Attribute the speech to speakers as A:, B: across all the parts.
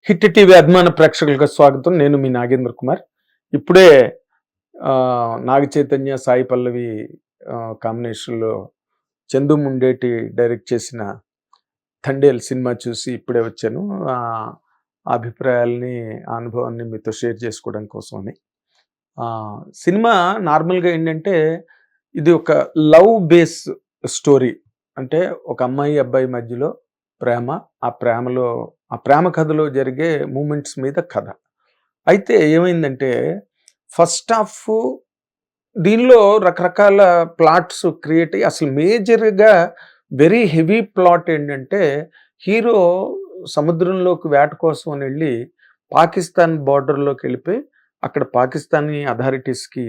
A: Hit TV అభిమాన ప్రేక్షకులకు స్వాగతం. నేను మీ నాగేంద్ర కుమార్. ఇప్పుడే నాగ చైతన్య, సాయి పల్లవి కాంబినేషన్లో చందు ముండేటి డైరెక్ట్ చేసిన థండేల్ సినిమా చూసి ఇప్పుడే వచ్చాను. ఆ అభిప్రాయాల్ని, ఆ అనుభవాన్ని మీతో షేర్ చేసుకోవడం కోసమని. సినిమా నార్మల్గా ఏంటంటే ఇది ఒక లవ్ బేస్ స్టోరీ. అంటే ఒక అమ్మాయి అబ్బాయి మధ్యలో ప్రేమ, ఆ ప్రేమ కథలో జరిగే మూమెంట్స్ మీద కథ. అయితే ఏమైందంటే ఫస్ట్ హాఫ్ దీనిలో రకరకాల ప్లాట్స్ క్రియేట్ అయ్యి అసలు మేజర్గా వెరీ హెవీ ప్లాట్ ఏంటంటే హీరో సముద్రంలోకి వేట కోసం అని వెళ్ళి పాకిస్తాన్ బార్డర్లోకి వెళ్ళిపోయి అక్కడ పాకిస్తానీ అథారిటీస్కి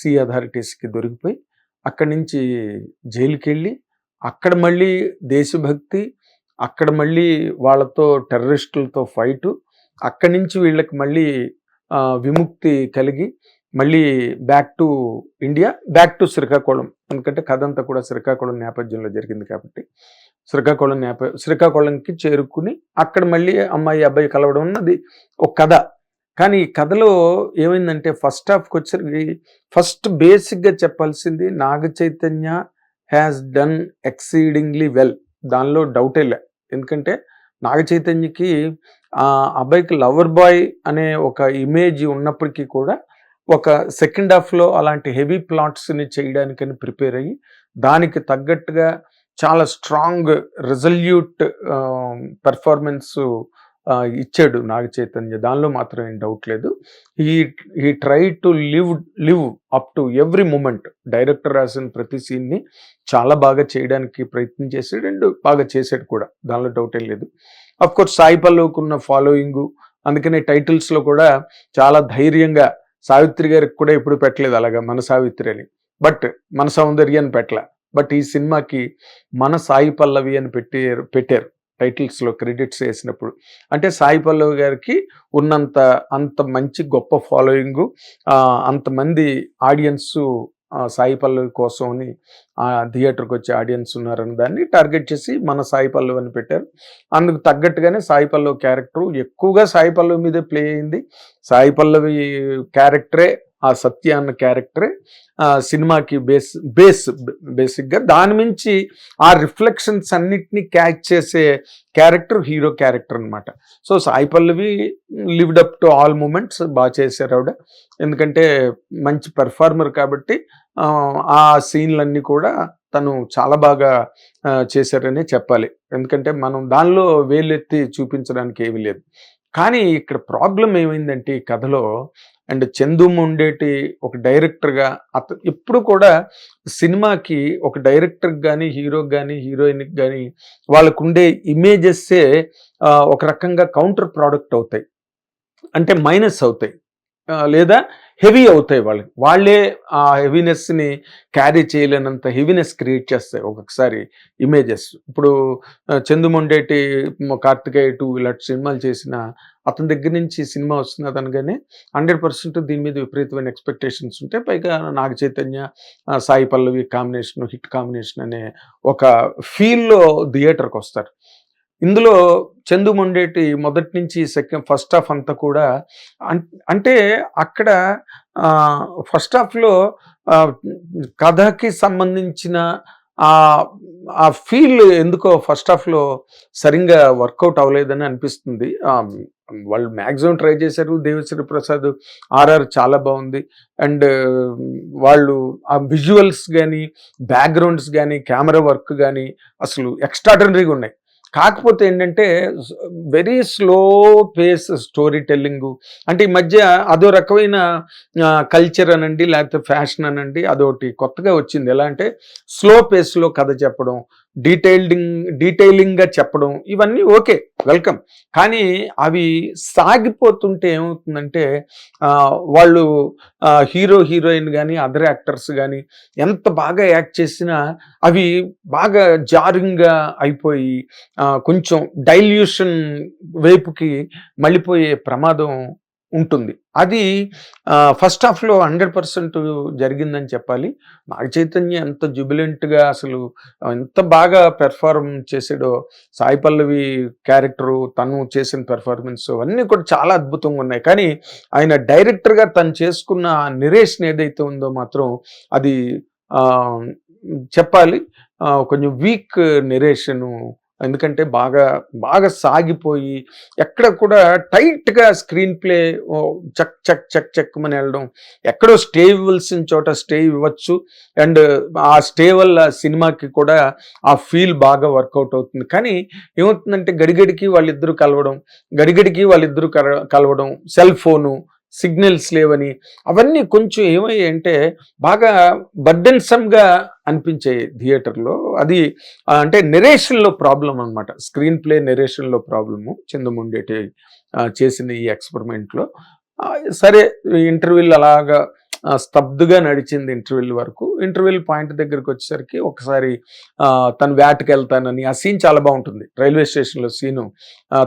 A: సీ అథారిటీస్కి దొరికిపోయి అక్కడి నుంచి జైలుకి వెళ్ళి అక్కడ మళ్ళీ దేశభక్తి, అక్కడ మళ్ళీ వాళ్ళతో టెర్రరిస్టులతో ఫైటు, అక్కడి నుంచి వీళ్ళకి మళ్ళీ విముక్తి కలిగి మళ్ళీ back to India, back to Srikakulam. ఎందుకంటే కథ అంతా కూడా శ్రీకాకుళం నేపథ్యంలో జరిగింది కాబట్టి శ్రీకాకుళంకి చేరుకుని అక్కడ మళ్ళీ అమ్మాయి అబ్బాయి కలవడం అన్నది ఒక కథ. కానీ ఈ కథలో ఏమైందంటే ఫస్ట్ హాఫ్కి వచ్చేసరికి ఫస్ట్ బేసిక్గా చెప్పాల్సింది Naga Chaitanya has done exceedingly well. దానిలో డౌటే లే. ఎందుకంటే నాగ చైతన్యకి అబ్బాయికి లవర్ బాయ్ అనే ఒక ఇమేజ్ ఉన్నప్పటికీ కూడా ఒక సెకండ్ హాఫ్లో అలాంటి హెవీ ప్లాట్స్ని చేయడానికని ప్రిపేర్ అయ్యి దానికి తగ్గట్టుగా చాలా స్ట్రాంగ్ రిజల్యూట్ పెర్ఫార్మెన్స్ ఇచ్చాడు నాగ చైతన్య. దానిలో మాత్రం ఏం డౌట్ లేదు. ఈ try to live up to every moment. Director రాసిన ప్రతి సీన్ని చాలా బాగా చేయడానికి ప్రయత్నం చేశాడు అండ్ బాగా చేశాడు కూడా, దానిలో డౌట్ ఏం లేదు. అఫ్కోర్స్ సాయి పల్లవికి ఉన్న ఫాలోయింగు, అందుకనే టైటిల్స్లో కూడా చాలా ధైర్యంగా సావిత్రి గారికి కూడా ఎప్పుడు పెట్టలేదు అలాగా మన సావిత్రి అని, బట్ మన సౌందర్యాన్ని పెట్టలే. బట్ ఈ సినిమాకి మన సాయి పల్లవి అని పెట్టారు టైటిల్స్లో క్రెడిట్స్ వేసినప్పుడు. అంటే సాయి పల్లవి గారికి అంత మంచి గొప్ప ఫాలోయింగు, అంతమంది ఆడియన్స్ సాయి పల్లవి కోసం అని థియేటర్కి వచ్చే ఆడియన్స్ ఉన్నారని దాన్ని టార్గెట్ చేసి మన సాయి పల్లవి అని పెట్టారు. అందుకు తగ్గట్టుగానే సాయి పల్లవి క్యారెక్టర్ ఎక్కువగా సాయి పల్లవి మీదే ప్లే అయింది. సాయి పల్లవి క్యారెక్టరే, ఆ సత్య అన్న క్యారెక్టరే సినిమాకి బేసిక్గా. దాని మించి ఆ రిఫ్లెక్షన్స్ అన్నిటినీ క్యాచ్ చేసే క్యారెక్టర్ హీరో క్యారెక్టర్ అనమాట. So Sai Pallavi lived up to all moments. బాగా చేశారు ఆవిడ, ఎందుకంటే మంచి పెర్ఫార్మర్ కాబట్టి ఆ సీన్లన్నీ కూడా తను చాలా బాగా చేశారనే చెప్పాలి. ఎందుకంటే మనం దానిలో వేలెత్తి చూపించడానికి ఏమీ లేదు. కానీ ఇక్కడ ప్రాబ్లం ఏమైందంటే ఈ కథలో, అండ్ చందు ముండేటి ఒక డైరెక్టర్గా ఎప్పుడు కూడా సినిమాకి ఒక డైరెక్టర్కి కానీ హీరోకి కానీ హీరోయిన్కి కానీ వాళ్ళకు ఉండే ఇమేజెస్సే ఒక రకంగా కౌంటర్ ప్రోడక్ట్ అవుతాయి, అంటే మైనస్ అవుతాయి లేదా హెవీ అవుతాయి. వాళ్ళే ఆ హెవీనెస్ని క్యారీ చేయలేనంత హెవీనెస్ క్రియేట్ చేస్తాయి ఒక్కొక్కసారి ఇమేజెస్. ఇప్పుడు చందు ముండేటి, కార్తికేయ 2 ఇలాంటి సినిమాలు చేసిన అతని దగ్గర నుంచి సినిమా వస్తున్నది అనగానే 100% దీని మీద విపరీతమైన ఎక్స్పెక్టేషన్స్ ఉంటాయి. పైగా Naga Chaitanya Sai Pallavi combination hit combination అనే ఒక ఫీల్లో థియేటర్కి వస్తారు. ఇందులో చందు ముండేటి మొదటి నుంచి ఫస్ట్ హాఫ్ అంతా కూడా అంటే అక్కడ ఫస్ట్ హాఫ్లో కథకి సంబంధించిన ఆ ఫీల్ ఎందుకో ఫస్ట్ హాఫ్లో సరిగ్గా వర్కౌట్ అవ్వలేదని అనిపిస్తుంది. వాళ్ళు మ్యాక్సిమం ట్రై చేశారు. దేవిశ్రీ ప్రసాద్ ఆర్ఆర్ చాలా బాగుంది, అండ్ వాళ్ళు ఆ విజువల్స్ కానీ బ్యాక్గ్రౌండ్స్ కానీ కెమెరా వర్క్ కానీ అసలు ఎక్స్ట్రాడనరీగా ఉన్నాయి. కాకపోతే ఏంటంటే very slow pace story telling. అంటే ఈ మధ్య అదో రకమైన కల్చర్ అనండి లేకపోతే ఫ్యాషన్ అనండి, అదొకటి కొత్తగా వచ్చింది. ఎలా అంటే స్లో పేస్లో కథ చెప్పడం, డీటెయిలింగ్గా చెప్పడం, ఇవన్నీ ఓకే, వెల్కమ్. కానీ అవి సాగిపోతుంటే ఏమవుతుందంటే వాళ్ళు హీరో హీరోయిన్ కానీ అదర్ యాక్టర్స్ కానీ ఎంత బాగా యాక్ట్ చేసినా అవి బాగా జారింగ్గా అయిపోయి కొంచెం డైల్యూషన్ వైపుకి మళ్ళీపోయే ప్రమాదం ఉంటుంది. అది ఫస్ట్ హాఫ్‌లో 100% జరిగిందని చెప్పాలి. నాగ చైతన్య ఎంత జుబిలెంట్‌గా అసలు ఎంత బాగా పెర్ఫార్మ్ చేసాడో, సాయి పల్లవి క్యారెక్టరు, తను చేసిన పెర్ఫార్మెన్స్ అవన్నీ కూడా చాలా అద్భుతంగా ఉన్నాయి. కానీ ఆయన డైరెక్టర్‌గా తను చేసుకున్న నిరేషన్ ఏదైతే ఉందో మాత్రం అది ఆహ్, చెప్పాలి కొంచెం వీక్ నెరేషను. ఎందుకంటే బాగా, బాగా సాగిపోయి ఎక్కడ కూడా టైట్‌గా స్క్రీన్ ప్లే చక్, చక్, చక్, చక్కుమని వెళ్ళడం. ఎక్కడో స్టే ఇవ్వాల్సిన చోట స్టే ఇవ్వచ్చు. అండ్ ఆ స్టే వల్ల సినిమాకి కూడా ఆ ఫీల్ బాగా వర్కౌట్ అవుతుంది. కానీ ఏమవుతుందంటే గడిగడికి వాళ్ళిద్దరూ కలవడం, గడిగడికి వాళ్ళిద్దరూ కలవడం, సెల్ ఫోను, సిగ్నల్స్ లేవని అవన్నీ కొంచెం ఏమయ్యాయంటే బాగా బర్డెన్సమ్‌గా అనిపించాయి థియేటర్‌లో. అది అంటే నెరేషన్‌లో ప్రాబ్లమ్ అనమాట. స్క్రీన్ ప్లే నెరేషన్‌లో ప్రాబ్లము. చంద్రముండేటి చేసిన ఈ ఎక్స్‌పెరిమెంట్‌లో. సరే ఇంటర్వెల్ అలాగా స్తబ్దుగా నడిచింది ఇంటర్వెల్ వరకు. ఇంటర్వెల్ పాయింట్ దగ్గరకొచ్చేసరికి ఒకసారి తను వేటకెళ్తానని ఆ సీన్ చాలా బావుంటుంది. రైల్వే స్టేషన్‌లో సీను.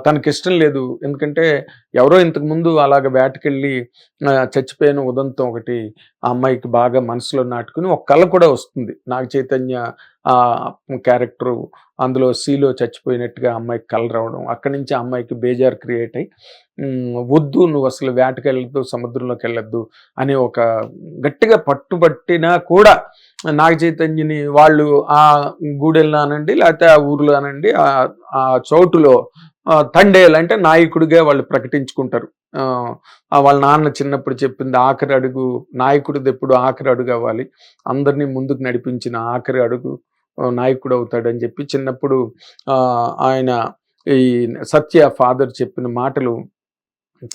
A: తనకిష్టం లేదు. ఎందుకంటే ఎవరో ఇంతకుముందు అలాగ వేటకెళ్ళి చచ్చిపోయిన ఉదంతం ఒకటి ఆ అమ్మాయికి బాగా మనసులో నాటుకుని ఒక కల కూడా వస్తుంది. నాగ చైతన్య క్యారెక్టరు అందులో సీలో చచ్చిపోయినట్టుగా అమ్మాయికి కల రావడం. అక్కడి నుంచి ఆ అమ్మాయికి బేజారు క్రియేట్ అయ్యి వద్దు నువ్వు అసలు వేటకెళ్ళొద్దు, సముద్రంలోకెళ్ళొద్దు అనే ఒక గట్టిగా పట్టుబట్టినా కూడా నాగ చైతన్యని వాళ్ళు ఆ గూడెల్లో అనండి, లేకపోతే ఆ ఊర్లో అనండి, ఆ చోటులో తండేయాలంటే నాయకుడిగా వాళ్ళు ప్రకటించుకుంటారు. వాళ్ళ నాన్న చిన్నప్పుడు చెప్పింది ఆఖరి అడుగు నాయకుడిది ఎప్పుడు ఆఖరి అడుగు అవ్వాలి, అందరినీ ముందుకు నడిపించిన ఆఖరి అడుగు నాయకుడు అవుతాడని చెప్పి చిన్నప్పుడు ఆయన ఈ సత్య ఫాదర్ చెప్పిన మాటలు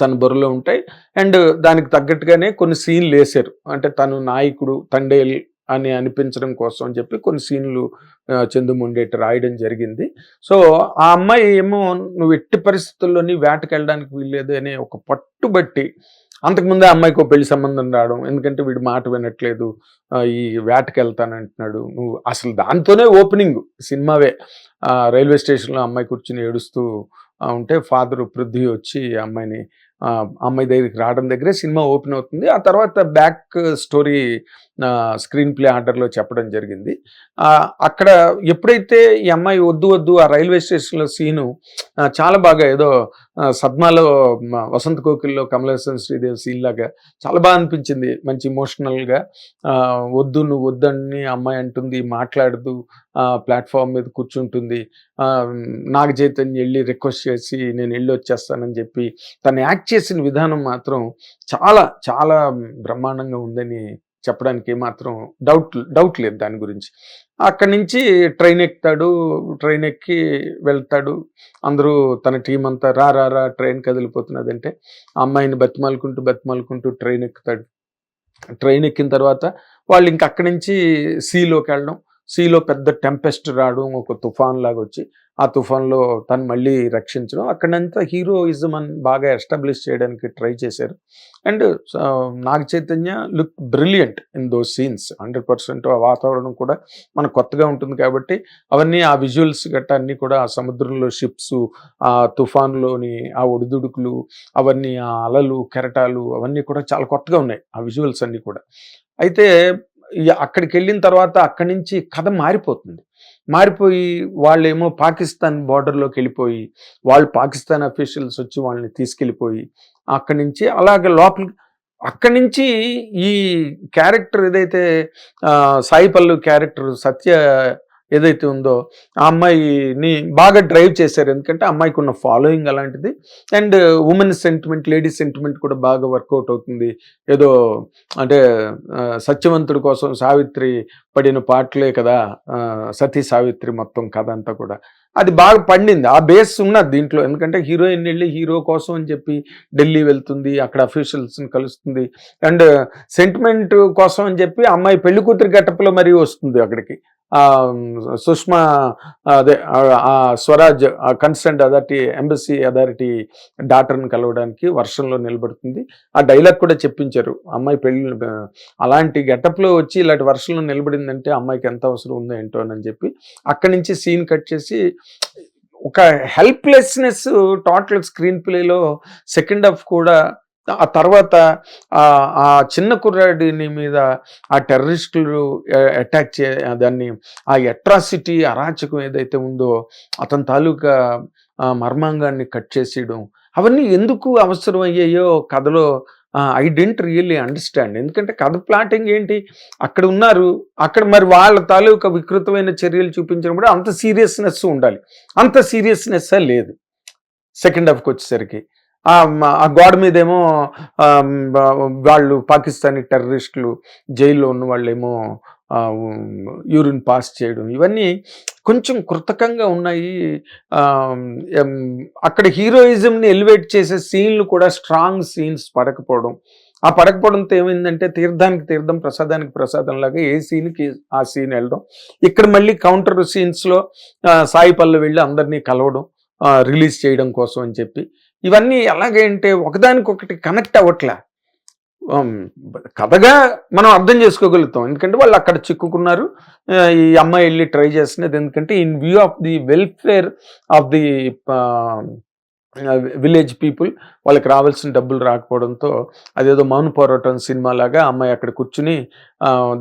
A: తన బుర్రలో ఉంటాయి. అండ్ దానికి తగ్గట్టుగానే కొన్ని సీన్లు వేశారు. అంటే తను నాయకుడు తండేల్ అని అనిపించడం కోసం అని చెప్పి కొన్ని సీన్లు చందుముండేటి రాయడం జరిగింది. సో ఆ అమ్మాయి ఏమో నువ్వు ఎట్టి పరిస్థితుల్లోని వేటకెళ్ళడానికి వీల్లేదు అనే ఒక పట్టుబట్టి అంతకుముందే అమ్మాయికి ఒక పెళ్లి సంబంధం రావడం. ఎందుకంటే వీడు మాట వినట్లేదు, ఈ వేటకెళ్తానంటున్నాడు. నువ్వు అసలు దాంతోనే ఓపెనింగ్ సినిమావే. రైల్వే స్టేషన్‌లో అమ్మాయి కూర్చొని ఏడుస్తూ ఉంటే ఫాదరు పృథ్వీ వచ్చి అమ్మాయి దగ్గరికి రావడం దగ్గరే సినిమా ఓపెన్ అవుతుంది. ఆ తర్వాత బ్యాక్ స్టోరీ స్క్రీన్ ప్లే ఆర్డర్‌లో చెప్పడం జరిగింది. అక్కడ ఎప్పుడైతే ఈ అమ్మాయి వద్దు వద్దు ఆ రైల్వే స్టేషన్‌లో సీను చాలా బాగా ఏదో సద్మాలో వసంత కోకిల్లో కమల్ హాసన్ శ్రీదేవి సీన్ లాగా చాలా బాగా అనిపించింది. మంచి ఎమోషనల్‌గా వద్దు నువ్వు వద్దని అమ్మాయి అంటుంది, మాట్లాడదు, ప్లాట్‌ఫామ్ మీద కూర్చుంటుంది. నాగ చైతన్య వెళ్ళి రిక్వెస్ట్ చేసి నేను వెళ్ళి వచ్చేస్తానని చెప్పి తను యాక్ట్ చేసిన విధానం మాత్రం చాలా చాలా బ్రహ్మాండంగా ఉందని చెప్పడానికి ఏమాత్రం డౌట్ లేదు దాని గురించి. అక్కడి నుంచి ట్రైన్ ఎక్కుతాడు. ట్రైన్ ఎక్కి వెళ్తాడు. అందరూ తన టీం అంతా రా రా రా ట్రైన్ కదిలిపోతున్నదంటే ఆ అమ్మాయిని బతిమాలుకుంటూ ట్రైన్ ఎక్కుతాడు. ట్రైన్ ఎక్కిన తర్వాత వాళ్ళు ఇంక అక్కడి నుంచి సీలోకి వెళ్ళడం, సీలో పెద్ద టెంపెస్ట్ రావడం, ఒక తుఫాన్ లాగా వచ్చి ఆ తుఫాన్లో తను మళ్ళీ రక్షించడం, అక్కడంతా హీరోయిజం అని బాగా ఎస్టాబ్లిష్ చేయడానికి ట్రై చేశారు. And Naga Chaitanya look brilliant in those scenes. 100% ఆ వాతావరణం కూడా మనకు కొత్తగా ఉంటుంది కాబట్టి అవన్నీ ఆ విజువల్స్ గట్టా అన్నీ కూడా ఆ సముద్రంలో షిప్స్, ఆ తుఫాన్లోని ఆ ఒడిదుడుకులు, అవన్నీ ఆ అలలు కెరటాలు అవన్నీ కూడా చాలా కొత్తగా ఉన్నాయి ఆ విజువల్స్ అన్నీ కూడా. అయితే అక్కడికి వెళ్ళిన తర్వాత అక్కడి నుంచి కథ మారిపోతుంది. మారిపోయి వాళ్ళేమో పాకిస్తాన్ బోర్డర్‌లోకి వెళ్ళిపోయి, వాళ్ళు పాకిస్తాన్ అఫీషియల్స్ వచ్చి వాళ్ళని తీసుకెళ్ళిపోయి, అక్కడి నుంచి అలాగ లోపలికి అక్కడి నుంచి ఈ క్యారెక్టర్ ఏదైతే సాయి పల్లవి క్యారెక్టర్ సత్య ఏదైతే ఉందో ఆ అమ్మాయిని బాగా డ్రైవ్ చేశారు. ఎందుకంటే అమ్మాయికి ఉన్న ఫాలోయింగ్ అలాంటిది. And women sentiment, ladies sentiment కూడా బాగా వర్కౌట్ అవుతుంది. ఏదో అంటే సత్యవంతుడి కోసం సావిత్రి పడిన పాటలే కదా సతీ సావిత్రి మొత్తం కథ అంతా కూడా. అది బాగా పండింది. ఆ బేస్ ఉన్నది దీంట్లో. ఎందుకంటే హీరోయిన్ వెళ్ళి హీరో కోసం అని చెప్పి ఢిల్లీ వెళ్తుంది, అక్కడ అఫీషియల్స్ని కలుస్తుంది. అండ్ సెంటిమెంట్ కోసం అని చెప్పి అమ్మాయి పెళ్లి కూతురి గెటప్లో మరీ వస్తుంది అక్కడికి. సుష్మా అదే Swaraj concern authority embassy authority డాక్టర్ని కలవడానికి వర్షంలో నిలబడుతుంది. ఆ డైలాగ్ కూడా చెప్పించారు. అమ్మాయి పెళ్లి అలాంటి గెటప్లో వచ్చి ఇలాంటి వర్షంలో నిలబడిందంటే అమ్మాయికి ఎంత అవసరం ఉందో ఏంటో అని చెప్పి అక్కడి నుంచి సీన్ కట్ చేసి ఒక హెల్ప్లెస్నెస్ టోటల్ స్క్రీన్ ప్లేలో సెకండ్ హాఫ్ కూడా ఆ తర్వాత ఆ చిన్న కుర్రాడిని మీద ఆ టెర్రరిస్టులు అటాక్ దాన్ని ఆ అట్రాసిటీ అరాచకం ఏదైతే ఉందో అతని తాలూకా మర్మాంగాన్ని కట్ చేసేయడం అవన్నీ ఎందుకు అవసరం అయ్యాయో కథలో ఐ డెంట్ రియల్లీ అండర్స్టాండ్. ఎందుకంటే కథ ప్లాటింగ్ ఏంటి, అక్కడ ఉన్నారు, అక్కడ మరి వాళ్ళ తాలూకా వికృతమైన చర్యలు చూపించినప్పుడు అంత సీరియస్నెస్ ఉండాలి, అంత సీరియస్నెస్ లేదు సెకండ్ హాఫ్కి వచ్చేసరికి. ఆ గోడ మీదేమో వాళ్ళు పాకిస్తానీ టెర్రరిస్టులు జైల్లో ఉన్న వాళ్ళేమో యూరిన్ పాస్ చేయడం, ఇవన్నీ కొంచెం కృతకంగా ఉన్నాయి. అక్కడ హీరోయిజంని ఎలివేట్ చేసే సీన్లు కూడా స్ట్రాంగ్ సీన్స్ పడకపోవడం, ఆ పడకపోవడంతో ఏమైందంటే తీర్థానికి తీర్థం ప్రసాదానికి ప్రసాదం లాగా ఏ సీన్కి ఆ సీన్ వెళ్ళడం. ఇక్కడ మళ్ళీ కౌంటర్ సీన్స్లో సాయి పల్లవి వెళ్ళి అందరినీ కలవడం రిలీజ్ చేయడం కోసం అని చెప్పి, ఇవన్నీ ఎలాగంటే ఒకదానికొకటి కనెక్ట్ అవ్వట్లే. కథగా మనం అర్థం చేసుకోగలుగుతాం, ఎందుకంటే వాళ్ళు అక్కడ చిక్కుకున్నారు, ఈ అమ్మాయి వెళ్ళి ట్రై చేస్తున్నది ఎందుకంటే in view of the welfare of the village people, వాళ్ళకి రావాల్సిన డబ్బులు రాకపోవడంతో అదేదో మౌన పోరాటం సినిమా లాగా అమ్మాయి అక్కడ కూర్చుని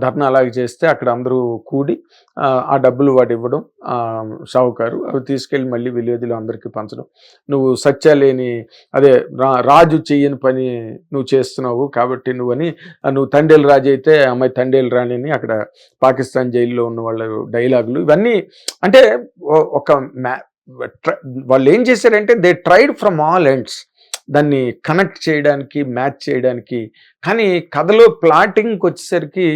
A: ధర్నా అలాగే చేస్తే అక్కడ అందరూ కూడి ఆ డబ్బులు వాడు ఇవ్వడం షావుకారు, అవి తీసుకెళ్ళి మళ్ళీ విలేజ్లో అందరికీ పంచడం. నువ్వు సత్యాలేని అదే రాజు చెయ్యని పని నువ్వు చేస్తున్నావు కాబట్టి నువ్వు తండేలు రాజు అయితే అమ్మాయి తండేలు రాణిని అక్కడ పాకిస్తాన్ జైల్లో ఉన్న వాళ్ళ డైలాగులు, ఇవన్నీ అంటే ఒక వాళ్ళు ఏం చేశారంటే they tried from all ends దాన్ని కనెక్ట్ చేయడానికి, మ్యాచ్ చేయడానికి. కానీ కథలో ప్లాటింగ్కి వచ్చేసరికి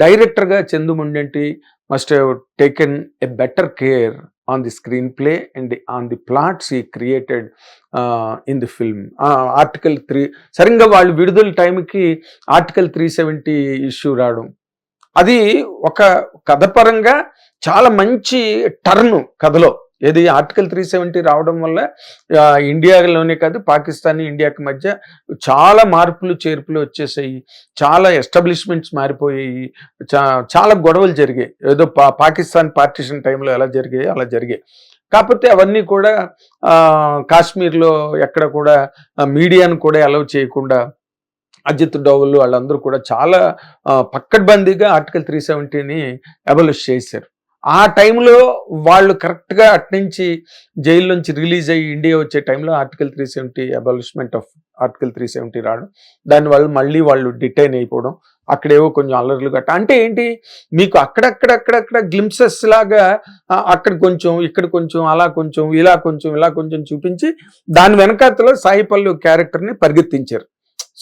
A: డైరెక్టర్గా Chandoo Mondeti must have taken a better care on the screenplay and on the plots he created in the film. Article 3 సరిగ్గా వాళ్ళు విడుదల టైంకి ఆర్టికల్ 370 ఇష్యూ రావడం, అది ఒక కథపరంగా చాలా మంచి టర్న్ కథలో. ఏది ఆర్టికల్ 370 రావడం వల్ల ఇండియాలోనే కాదు పాకిస్తాన్ ఇండియాకి మధ్య చాలా మార్పులు చేర్పులు వచ్చేసాయి, చాలా ఎస్టాబ్లిష్మెంట్స్ మారిపోయాయి, చాలా గొడవలు జరిగాయి. ఏదో పాకిస్తాన్ పార్టిషన్ టైంలో ఎలా జరిగాయో అలా జరిగాయి. కాకపోతే అవన్నీ కూడా కాశ్మీర్లో ఎక్కడ కూడా మీడియాను కూడా అలౌ చేయకుండా అజిత్ డోవల్ వాళ్ళందరూ కూడా చాలా పక్కడ్బందీగా ఆర్టికల్ 370ని అబాలిష్ చేశారు. ఆ టైంలో వాళ్ళు కరెక్ట్గా అట్నుంచి జైలు నుంచి రిలీజ్ అయ్యి ఇండియా వచ్చే టైంలో ఆర్టికల్ 370 అబాలిష్మెంట్ ఆఫ్ ఆర్టికల్ 370 రావడం, దానివల్ల మళ్ళీ వాళ్ళు డిటైన్ అయిపోవడం, అక్కడేవో కొంచెం అల్లర్లు గట్ట. అంటే ఏంటి, మీకు అక్కడక్కడ గ్లింప్సెస్ లాగా అక్కడ కొంచెం ఇక్కడ కొంచెం అలా కొంచెం ఇలా కొంచెం ఇలా కొంచెం చూపించి దాని వెనకాతలో సాయి పల్లవి క్యారెక్టర్ని పరిగెత్తించారు.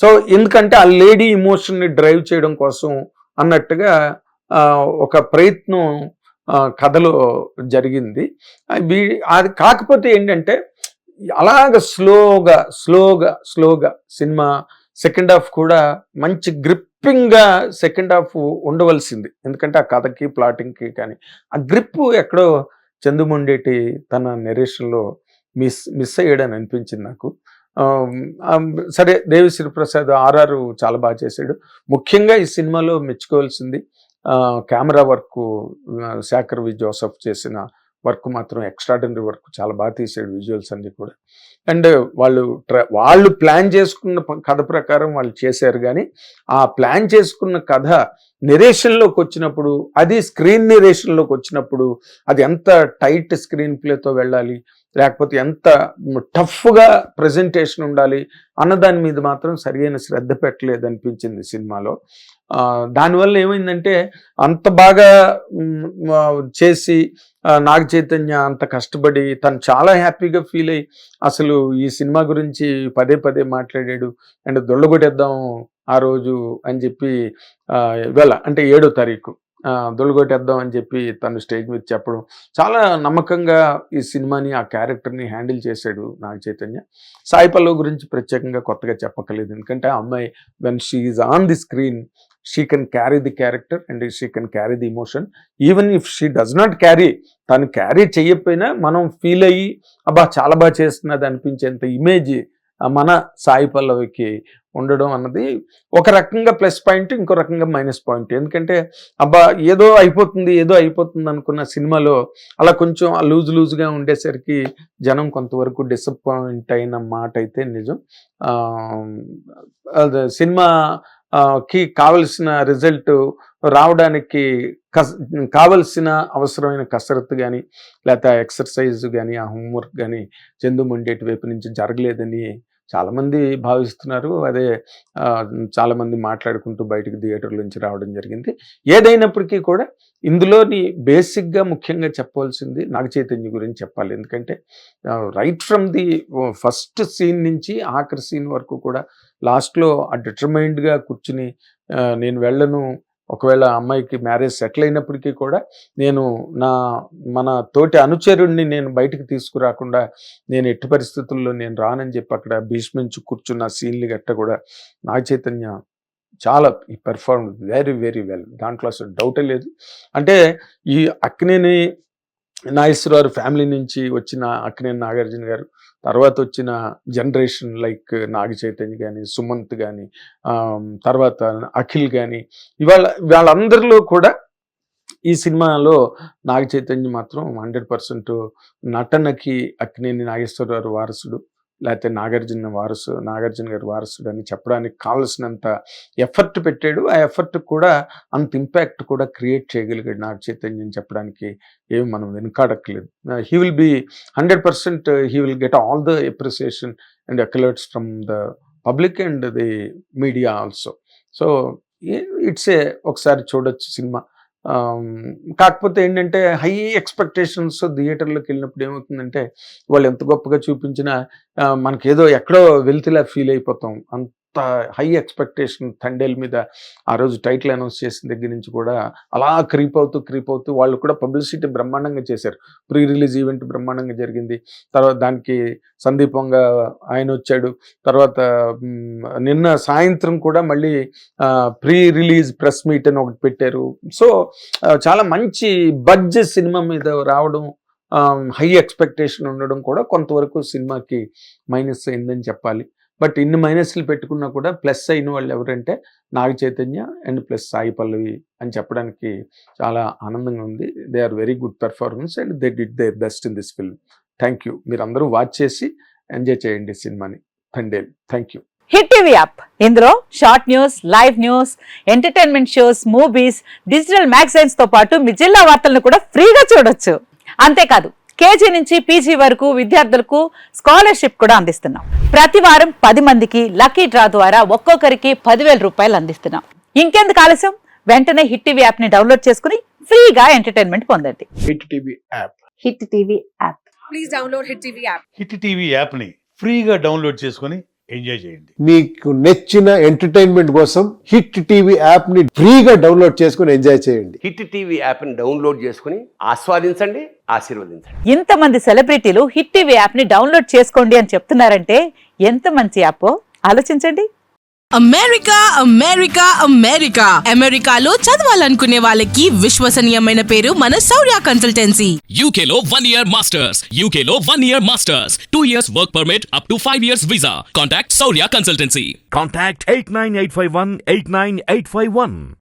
A: సో ఎందుకంటే ఆ లేడీ ఇమోషన్ని డ్రైవ్ చేయడం కోసం అన్నట్టుగా ఒక ప్రయత్నం కథలో జరిగింది. అది కాకపోతే ఏంటంటే అలాగ స్లోగా సినిమా సెకండ్ హాఫ్ కూడా మంచి గ్రిప్పింగ్గా సెకండ్ హాఫ్ ఉండవలసింది, ఎందుకంటే ఆ కథకి ప్లాటింగ్కి. కానీ ఆ గ్రిప్ ఎక్కడో చందుముండేటి తన నెరేషన్లో మిస్ అయ్యాడని అనిపించింది నాకు. సరే, దేవిశ్రీ ప్రసాద్ ఆర్ఆర్ చాలా బాగా చేశాడు. ముఖ్యంగా ఈ సినిమాలో మెచ్చుకోవాల్సింది కెమెరా వర్క్, శాకర్ వి జోసెఫ్ చేసిన వర్క్ మాత్రం ఎక్స్ట్రాడినరీ వర్క్, చాలా బాగా తీసాడు విజువల్స్ అన్ని కూడా. అండ్ వాళ్ళు ప్లాన్ చేసుకున్న కథ ప్రకారం వాళ్ళు చేశారు, కానీ ఆ ప్లాన్ చేసుకున్న కథ నెరేషన్లోకి వచ్చినప్పుడు, అది స్క్రీన్ నెరేషన్లోకి వచ్చినప్పుడు అది ఎంత టైట్ స్క్రీన్ ప్లేతో వెళ్ళాలి, లేకపోతే ఎంత టఫ్గా ప్రజెంటేషన్ ఉండాలి అన్నదాని మీద మాత్రం సరైన శ్రద్ధ పెట్టలేదు అనిపించింది సినిమాలో. దానివల్ల ఏమైందంటే అంత బాగా చేసి నాగ చైతన్య అంత కష్టపడి తను చాలా హ్యాపీగా ఫీల్ అయ్యి అసలు ఈ సినిమా గురించి పదే మాట్లాడాడు. అండ్ దొళ్ళగొట్టేద్దాం ఆ రోజు అని చెప్పి ఇవాళ అంటే 7వ తారీఖు దొళ్ళగొట్టేద్దాం అని చెప్పి తను స్టేజ్ మీద చెప్పడం, చాలా నమ్మకంగా ఈ సినిమాని ఆ క్యారెక్టర్ని హ్యాండిల్ చేశాడు నాగ చైతన్య. సాయి పల్లవి గురించి ప్రత్యేకంగా కొత్తగా చెప్పక్కర్లేదు, ఎందుకంటే ఆ అమ్మాయి when she is on the screen she can carry the character and she can carry the emotion. Even if she does not carry, తను క్యారీ చేయకపోయినా మనం ఫీల్ అయ్యి అబ్బా చాలా బాగా చేస్తున్నది అనిపించేంత ఇమేజ్ మన సాయి పల్లవికి ఉండడం అన్నది ఒక రకంగా ప్లస్ పాయింట్, ఇంకో రకంగా మైనస్ పాయింట్. ఎందుకంటే అబ్బా ఏదో అయిపోతుంది అనుకున్న సినిమాలో అలా కొంచెం లూజ్గా ఉండేసరికి జనం కొంతవరకు డిసప్పాయింట్ అయిన మాట అయితే నిజం. సినిమాకి కావలసిన రిజల్ట్ రావడానికి కావలసిన అవసరమైన కసరత్తు కానీ, లేకపోతే ఎక్సర్సైజ్ కానీ, ఆ హోంవర్క్ కానీ చందుమొండేటి వైపు నుంచి జరగలేదని చాలామంది భావిస్తున్నారు. అదే చాలామంది మాట్లాడుకుంటూ బయటికి థియేటర్ల నుంచి రావడం జరిగింది. ఏదైనప్పటికీ కూడా ఇందులోని బేసిక్గా ముఖ్యంగా చెప్పవలసింది నాగ చైతన్య గురించి చెప్పాలి. ఎందుకంటే right from the first scene నుంచి ఆఖరి సీన్ వరకు కూడా లాస్ట్లో ఆ డిటర్మైన్డ్గా కూర్చుని నేను వెళ్ళను, ఒకవేళ అమ్మాయికి మ్యారేజ్ సెటిల్ అయినప్పటికీ కూడా నేను మన తోటి అనుచరుడిని నేను బయటికి తీసుకురాకుండా నేను ఎట్టి పరిస్థితుల్లో నేను రానని చెప్పి అక్కడ భీష్మించి కూర్చున్న సీన్లు గట్ట కూడా నాగ చైతన్య చాలా పెర్ఫార్మ్ వెరీ వెరీ వెల్, దాంట్లో అసలు డౌటే లేదు. అంటే ఈ అక్కినేని నాగేశ్వరరావు ఫ్యామిలీ నుంచి వచ్చిన అక్కినేని నాగార్జున గారు, తర్వాత వచ్చిన జనరేషన్ లైక్ నాగ చైతన్య కానీ, సుమంత్ కానీ, తర్వాత అఖిల్ కానీ, వాళ్ళందరిలో కూడా ఈ సినిమాలో నాగ చైతన్య మాత్రం 100% నటనకి అక్కినేని నాగేశ్వరరావు వారసుడు, లేకపోతే నాగార్జున గారి వారసుడు అని చెప్పడానికి కావలసినంత ఎఫర్ట్ పెట్టాడు. ఆ ఎఫర్ట్ కూడా అంత ఇంపాక్ట్ కూడా క్రియేట్ చేయగలిగాడు నాగ చైతన్యం చెప్పడానికి ఏమి మనం వెనుకాడక్కలేదు. He will be 100% he will get all the appreciation and accolades from the public and the media also. So it's ఒకసారి చూడొచ్చు సినిమా. కాకపోతే ఏంటంటే హై ఎక్స్పెక్టేషన్స్ థియేటర్లోకి వెళ్ళినప్పుడు ఏమవుతుందంటే వాళ్ళు ఎంత గొప్పగా చూపించినా మనకేదో ఎక్కడో వెళ్తేలా ఫీల్ అయిపోతాం. అంత హై ఎక్స్పెక్టేషన్ తండేల్ మీద ఆ రోజు టైటిల్ అనౌన్స్ చేసిన దగ్గర నుంచి కూడా అలా క్రీప్ అవుతూ వాళ్ళు కూడా పబ్లిసిటీ బ్రహ్మాండంగా చేశారు. ప్రీ రిలీజ్ ఈవెంట్ బ్రహ్మాండంగా జరిగింది. తర్వాత దానికి సందీపంగా ఆయన వచ్చాడు. తర్వాత నిన్న సాయంత్రం కూడా మళ్ళీ ప్రీ రిలీజ్ ప్రెస్ మీట్ అని ఒకటి పెట్టారు. సో చాలా మంచి బడ్జెట్ సినిమా మీద రావడం, హై ఎక్స్పెక్టేషన్ ఉండడం కూడా కొంతవరకు సినిమాకి మైనస్ అయిందని చెప్పాలి. బట్ ఇన్ని మైనస్లు పెట్టుకున్నా కూడా ప్లస్ అయిన వాళ్ళు ఎవరంటే నాగ చైతన్య అండ్ ప్లస్ సాయి పల్లవి అని చెప్పడానికి చాలా ఆనందంగా ఉంది. They are very good performance and they did their best in this film. Thank you. మీరు అందరూ వాచ్ చేసి ఎంజాయ్ చేయండి సినిమాని. Thandel. Thank you.
B: Hit TV app, ఇందులో short news, live news, entertainment shows, movies, digital మ్యాగజైన్స్ తో పాటు మీ జిల్లా వార్తలను కూడా ఫ్రీగా చూడొచ్చు. అంతేకాదు కేజీ నుంచి పీజీ వరకు విద్యార్థులకు స్కాలర్షిప్ కూడా అందిస్తున్నాం. ప్రతి వారం 10 మందికి లక్కీ డ్రా ద్వారా ఒక్కొక్కరికి 10,000 రూపాయలు అందిస్తున్నాం. ఇంకెందుకు ఆలస్యం, వెంటనే హిట్ టీవీ యాప్ ని డౌన్లోడ్ చేసుకుని ఫ్రీగా ఎంటర్టైన్మెంట్ పొందండి.
C: Hit TV app.
B: Hit TV app.
D: Please download hit TV app.
C: Hit TV app ని ఫ్రీగా డౌన్లోడ్ చేసుకొని ఎంజాయ్ చేయండి.
E: మీకు నచ్చిన ఎంటర్టైన్మెంట్ కోసం హిట్ టీవీ యాప్ ని ఫ్రీగా డౌన్లోడ్ చేసుకుని ఎంజాయ్ చేయండి.
F: హిట్ టీవీ యాప్ ని డౌన్లోడ్ చేసుకుని ఆస్వాదించండి, ఆశీర్వదించండి.
B: ఇంతమంది సెలబ్రిటీలు హిట్ టీవీ యాప్ ని డౌన్లోడ్ చేసుకోండి అని చెప్తున్నారంటే ఎంత మంచి యాప్ ఆలోచించండి.
D: అమెరికాలో చదవాలనుకునే వాళ్ళకి విశ్వసనీయమైన పేరు మన శౌర్య కన్సల్టెన్సీ.
G: UK లో 1 year masters, UK లో 1 year masters, 2 years work permit up to 5 years visa. Contact Saurya Consultancy.
H: Contact 89851 89851.